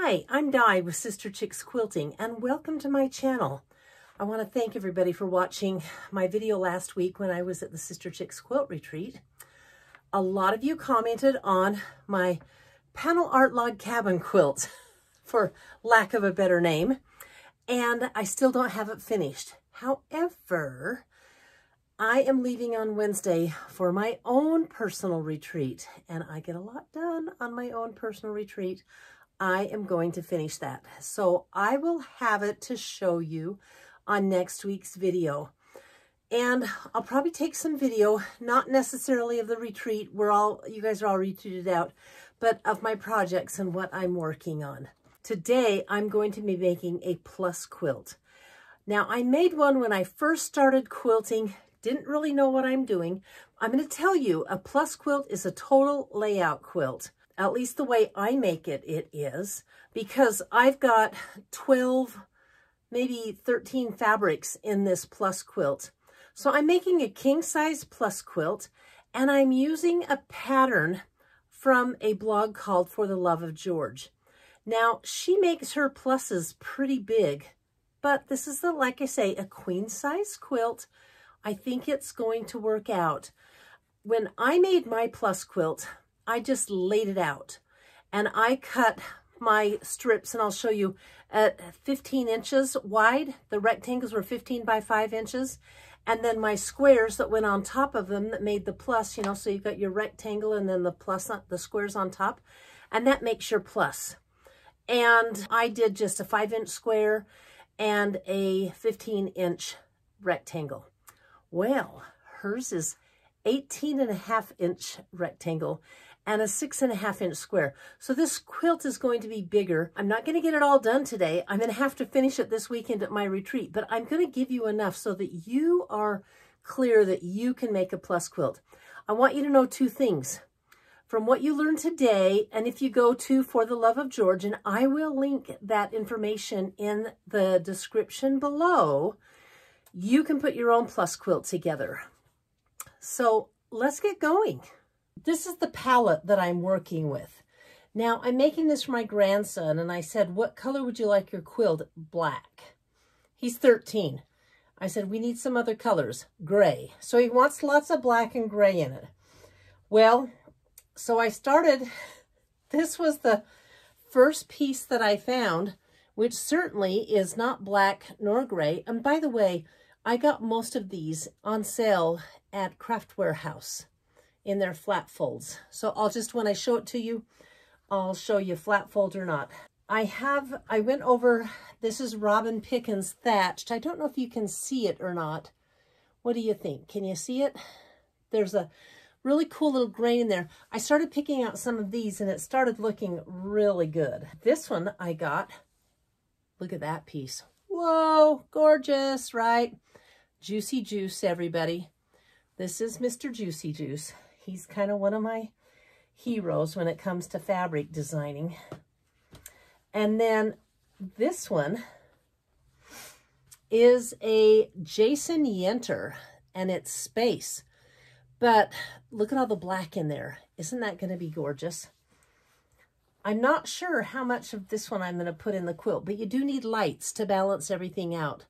Hi, I'm Di with Sister Chicks Quilting, and welcome to my channel. I want to thank everybody for watching my video last week when I was at the Sister Chicks Quilt Retreat. A lot of you commented on my panel art log cabin quilt, for lack of a better name, and I still don't have it finished. However, I am leaving on Wednesday for my own personal retreat, and I get a lot done on my own personal retreat. I am going to finish that. So I will have it to show you on next week's video. And I'll probably take some video, not necessarily of the retreat, you guys are all retreated out, but of my projects and what I'm working on. Today, I'm going to be making a plus quilt. Now, I made one when I first started quilting, didn't really know what I'm doing. I'm going to tell you, a plus quilt is a total layout quilt. At least the way I make it, it is, because I've got 12, maybe 13 fabrics in this plus quilt. So I'm making a king size plus quilt, and I'm using a pattern from a blog called For the Love of George. Now, she makes her pluses pretty big, but this is, like I say, a queen size quilt. I think it's going to work out. When I made my plus quilt, I just laid it out, and I cut my strips, and I'll show you, at 15 inches wide. The rectangles were 15 by 5 inches, and then my squares that went on top of them that made the plus, you know, so you've got your rectangle and then the plus, the squares on top, and that makes your plus. And I did just a 5-inch square and a 15-inch rectangle. Well, hers is 18.5-inch rectangle and a 6.5-inch square. So this quilt is going to be bigger. I'm not going to get it all done today. I'm going to have to finish it this weekend at my retreat, but I'm going to give you enough so that you are clear that you can make a plus quilt. I want you to know two things. From what you learned today, and if you go to For the Love of George, and I will link that information in the description below, you can put your own plus quilt together. So let's get going. This is the palette that I'm working with. Now, I'm making this for my grandson, and I said, what color would you like your quilt? Black. He's 13. I said, we need some other colors. Gray. So he wants lots of black and gray in it. Well, so I started, this was the first piece that I found, which certainly is not black nor gray. And by the way, I got most of these on sale at Craft Warehouse in their flat folds. So I'll just, when I show it to you, I'll show you flat fold or not. I went over, this is Robin Pickens Thatched. I don't know if you can see it or not. What do you think? Can you see it? There's a really cool little grain in there. I started picking out some of these and it started looking really good. This one I got, look at that piece. Whoa, gorgeous, right? Juicy Juice, everybody. This is Mr. Juicy Juice. He's kind of one of my heroes when it comes to fabric designing. And then this one is a Jason Yenter, and it's space. But look at all the black in there. Isn't that going to be gorgeous? I'm not sure how much of this one I'm going to put in the quilt, but you do need lights to balance everything out.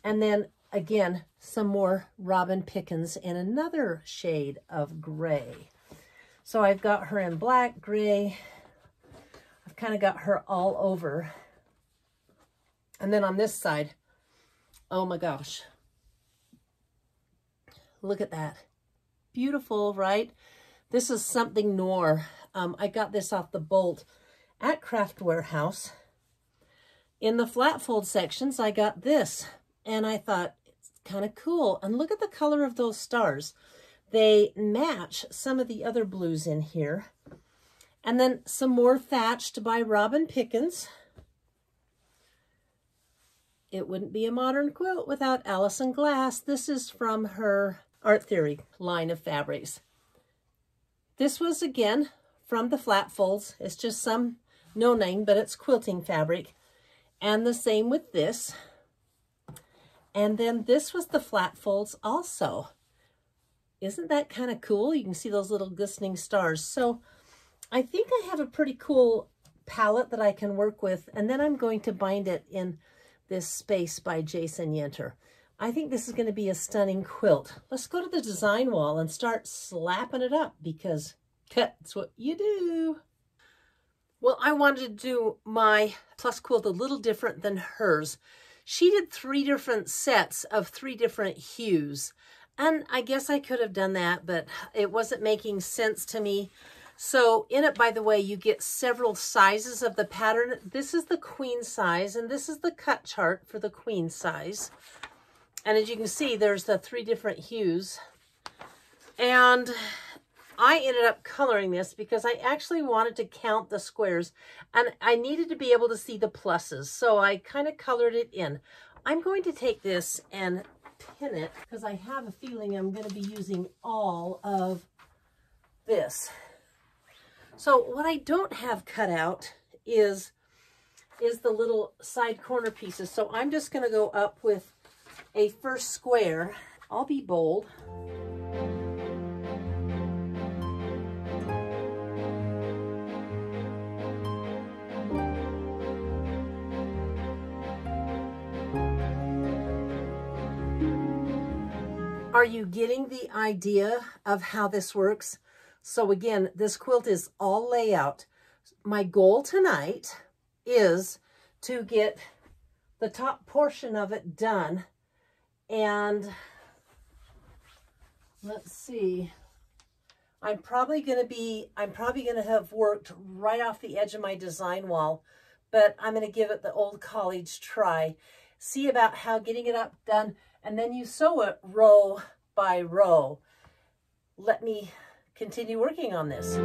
And then again, some more Robin Pickens in another shade of gray. So I've got her in black, gray. I've kind of got her all over. And then on this side, oh my gosh. Look at that. Beautiful, right? This is something noir. I got this off the bolt at Craft Warehouse. In the flat fold sections, I got this. And I thought, it's kind of cool. And look at the color of those stars. They match some of the other blues in here. And then some more Thatched by Robin Pickens. It wouldn't be a modern quilt without Allison Glass. This is from her Art Theory line of fabrics. This was, again, from the flat folds. It's just some no name, but it's quilting fabric. And the same with this. And then this was the flat folds also. Isn't that kind of cool? You can see those little glistening stars. So I think I have a pretty cool palette that I can work with, and then I'm going to bind it in this Space by Jason Yenter. I think this is going to be a stunning quilt. Let's go to the design wall and start slapping it up, because that's what you do. Well, I wanted to do my Plus Quilt a little different than hers. She did 3 different sets of 3 different hues. And I guess I could have done that, but it wasn't making sense to me. So in it, by the way, you get several sizes of the pattern. This is the queen size, and this is the cut chart for the queen size. And as you can see, there's the 3 different hues. And I ended up coloring this because I actually wanted to count the squares, and I needed to be able to see the pluses. So I kind of colored it in. I'm going to take this and pin it because I have a feeling I'm going to be using all of this. So what I don't have cut out is the little side corner pieces. So I'm just going to go up with a first square. I'll be bold. Are you getting the idea of how this works? So again, this quilt is all layout. My goal tonight is to get the top portion of it done. And let's see, I'm probably going to have worked right off the edge of my design wall, but I'm going to give it the old college try. See about how getting it up done, and then you sew it row by row. Let me continue working on this.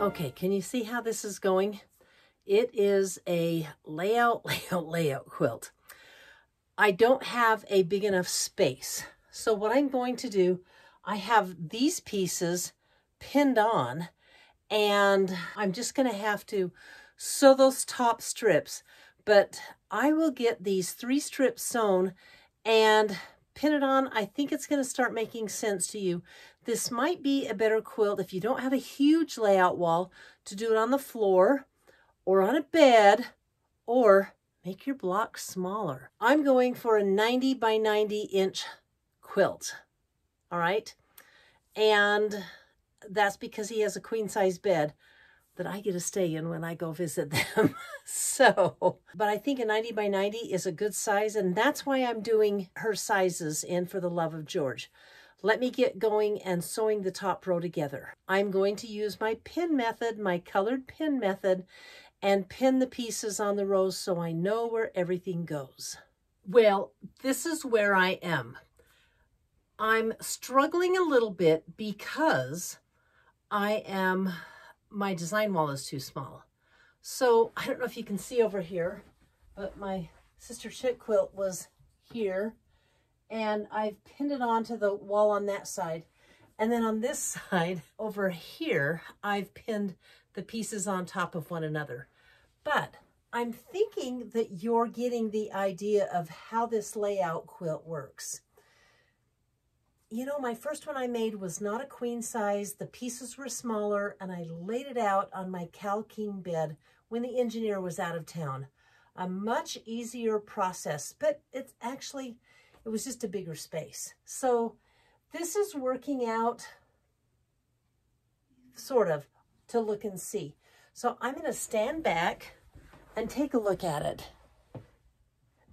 Okay, can you see how this is going? It is a layout quilt. I don't have a big enough space. So what I'm going to do, I have these pieces pinned on, and I'm just going to have to sew those top strips. But I will get these 3 strips sewn and pin it on. I think it's going to start making sense to you. This might be a better quilt if you don't have a huge layout wall to do it on the floor or on a bed, or make your block smaller. I'm going for a 90 by 90 inch quilt. All right. And that's because he has a queen size bed that I get to stay in when I go visit them. But I think a 90 by 90 is a good size, and that's why I'm doing her sizes in For the Love of George. Let me get going and sewing the top row together. I'm going to use my pin method, my colored pin method, and pin the pieces on the rows so I know where everything goes. Well, this is where I am. I'm struggling a little bit because my design wall is too small. So I don't know if you can see over here, but my Sister Chick quilt was here, and I've pinned it onto the wall on that side. And then on this side over here, I've pinned the pieces on top of one another. But I'm thinking that you're getting the idea of how this layout quilt works. You know, my first one I made was not a queen size. The pieces were smaller, and I laid it out on my Cal King bed when the engineer was out of town. A much easier process, but it was just a bigger space. So this is working out sort of to look and see. So I'm going to stand back and take a look at it.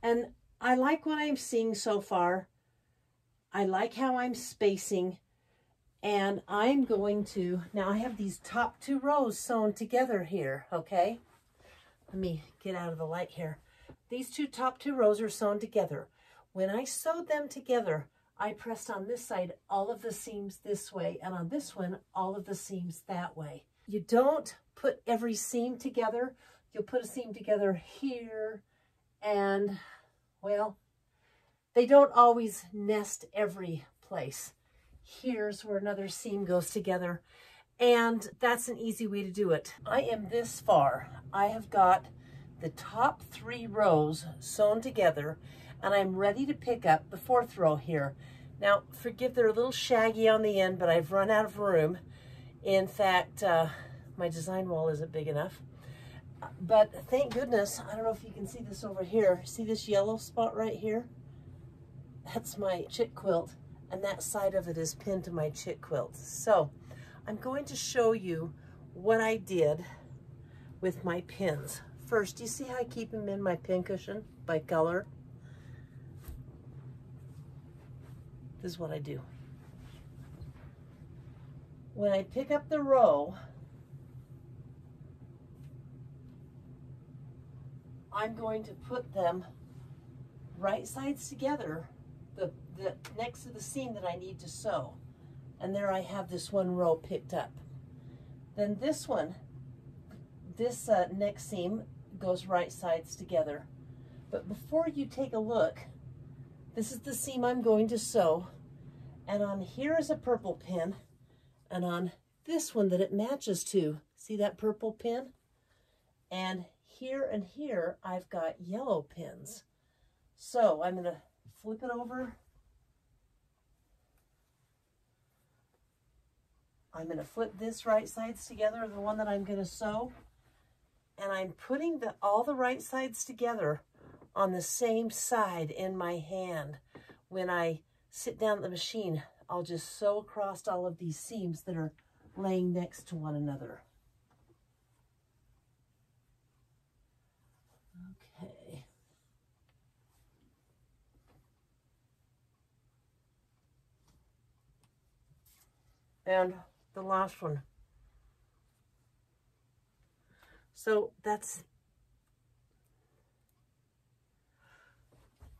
And I like what I'm seeing so far. I like how I'm spacing. And I'm going to, now I have these top 2 rows sewn together here, okay? Let me get out of the light here. These top 2 rows are sewn together. When I sewed them together, I pressed on this side all of the seams this way, and on this one, all of the seams that way. You don't put every seam together. You'll put a seam together here, and, well, they don't always nest every place. Here's where another seam goes together, and that's an easy way to do it. I am this far. I have got the top 3 rows sewn together, and I'm ready to pick up the 4th row here. Now, forgive they're a little shaggy on the end, but I've run out of room. In fact, my design wall isn't big enough. But thank goodness, I don't know if you can see this over here. See this yellow spot right here? That's my chick quilt, and that side of it is pinned to my chick quilt. So I'm going to show you what I did with my pins. First, you see how I keep them in my pin cushion by color? This is what I do. When I pick up the row, I'm going to put them right sides together, the next to the seam that I need to sew. And there I have this 1 row picked up. Then this one, this next seam goes right sides together. But before you take a look, this is the seam I'm going to sew, and on here is a purple pin, and on this one that it matches to, see that purple pin? And here I've got yellow pins. So I'm going to flip it over. I'm going to flip this right sides together, the one that I'm going to sew, and I'm putting all the right sides together on the same side in my hand. When I sit down at the machine, I'll just sew across all of these seams that are laying next to one another. Okay. And the last one. So that's,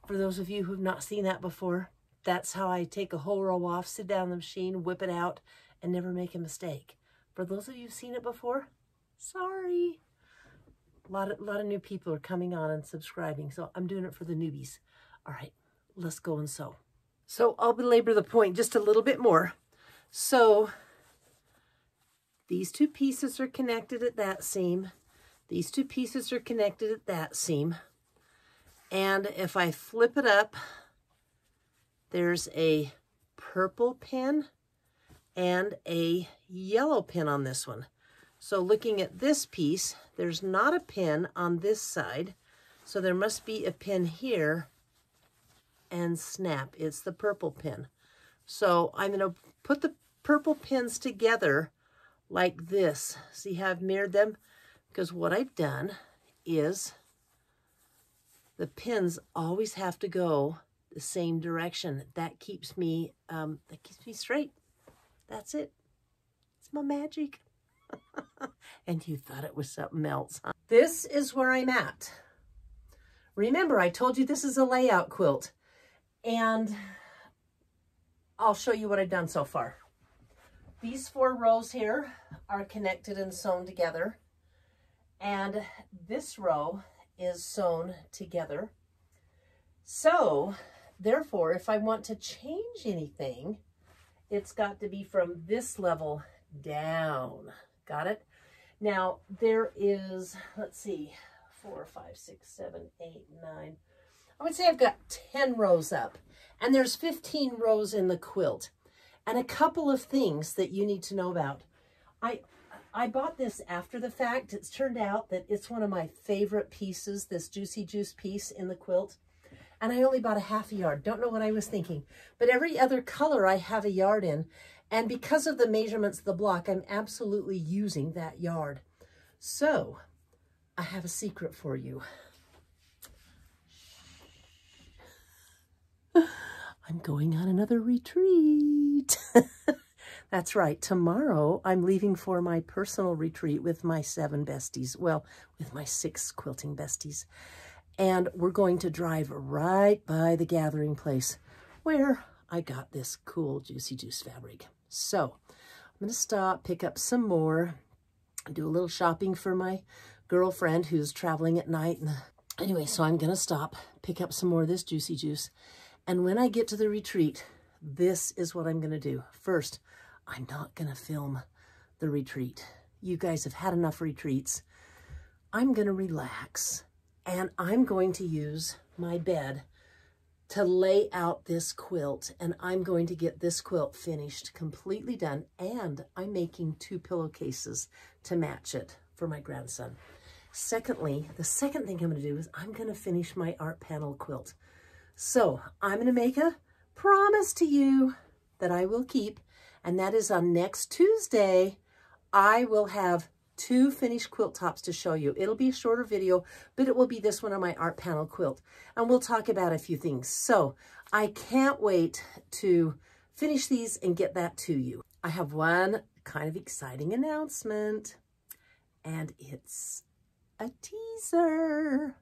for those of you who've not seen that before, that's how I take a whole row off, sit down on the machine, whip it out, and never make a mistake. For those of you who've seen it before, sorry. A lot of new people are coming on and subscribing, so I'm doing it for the newbies. All right, let's go and sew. So I'll belabor the point just a little bit more. So these 2 pieces are connected at that seam. These 2 pieces are connected at that seam. And if I flip it up, there's a purple pin and a yellow pin on this one. So looking at this piece, there's not a pin on this side, so there must be a pin here, and snap, it's the purple pin. So I'm going to put the purple pins together like this. See how I've mirrored them? Because what I've done is the pins always have to go the same direction. That keeps me straight. That's it. It's my magic. And you thought it was something else, huh? This is where I'm at. Remember, I told you this is a layout quilt, and I'll show you what I've done so far. These 4 rows here are connected and sewn together, and this row is sewn together. So, therefore, if I want to change anything, it's got to be from this level down. Got it? Now, there is, let's see, 4, 5, 6, 7, 8, 9. I would say I've got 10 rows up, and there's 15 rows in the quilt. And a couple of things that you need to know about. I bought this after the fact. It's turned out that it's one of my favorite pieces, this Juicy Juice piece in the quilt. And I only bought a half a yard. Don't know what I was thinking. But every other color I have a yard in. And because of the measurements of the block, I'm absolutely using that yard. So, I have a secret for you. I'm going on another retreat. That's right. Tomorrow, I'm leaving for my personal retreat with my 7 besties. Well, with my 6 quilting besties. And we're going to drive right by the gathering place where I got this cool Juicy Juice fabric. So I'm going to stop, pick up some more, do a little shopping for my girlfriend who's traveling at night. Anyway, so I'm going to stop, pick up some more of this Juicy Juice. And when I get to the retreat, this is what I'm going to do. First, I'm not going to film the retreat. You guys have had enough retreats. I'm going to relax, and I'm going to use my bed to lay out this quilt, and I'm going to get this quilt finished, completely done, and I'm making 2 pillowcases to match it for my grandson. Secondly, the second thing I'm going to do is I'm going to finish my art panel quilt. So I'm going to make a promise to you that I will keep, and that is on next Tuesday, I will have 2 finished quilt tops to show you. It'll be a shorter video, but it will be this one on my art panel quilt, and we'll talk about a few things. So I can't wait to finish these and get that to you. I have one kind of exciting announcement, and it's a teaser.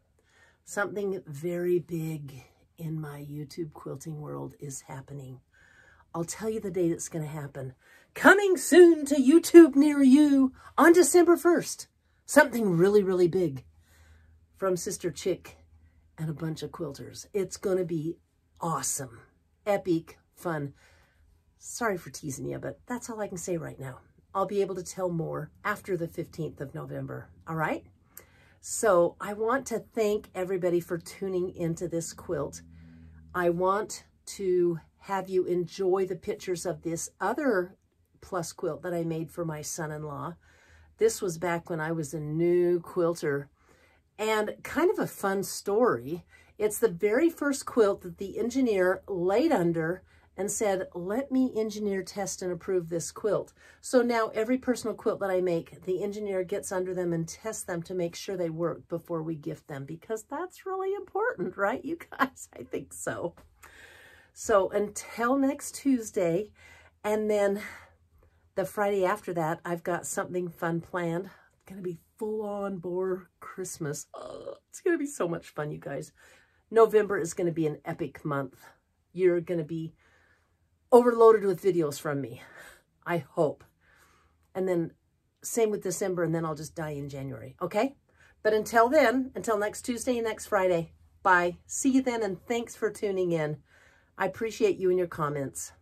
Something very big in my YouTube quilting world is happening. I'll tell you the date it's going to happen. Coming soon to YouTube near you on December 1st. Something really, really big from Sister Chick and a bunch of quilters. It's going to be awesome, epic, fun. Sorry for teasing you, but that's all I can say right now. I'll be able to tell more after the 15th of November. All right? So I want to thank everybody for tuning into this quilt. I want to have you enjoy the pictures of this other plus quilt that I made for my son-in-law. This was back when I was a new quilter, and kind of a fun story. It's the very first quilt that the engineer laid under and said, let me engineer, test, and approve this quilt. So now every personal quilt that I make, the engineer gets under them and tests them to make sure they work before we gift them, because that's really important, right, you guys? I think so. So until next Tuesday, and then the Friday after that, I've got something fun planned. It's going to be full-on Boar Christmas. Oh, it's going to be so much fun, you guys. November is going to be an epic month. You're going to be overloaded with videos from me, I hope. And then same with December, and then I'll just die in January, okay? But until then, until next Tuesday and next Friday, bye. See you then, and thanks for tuning in. I appreciate you and your comments.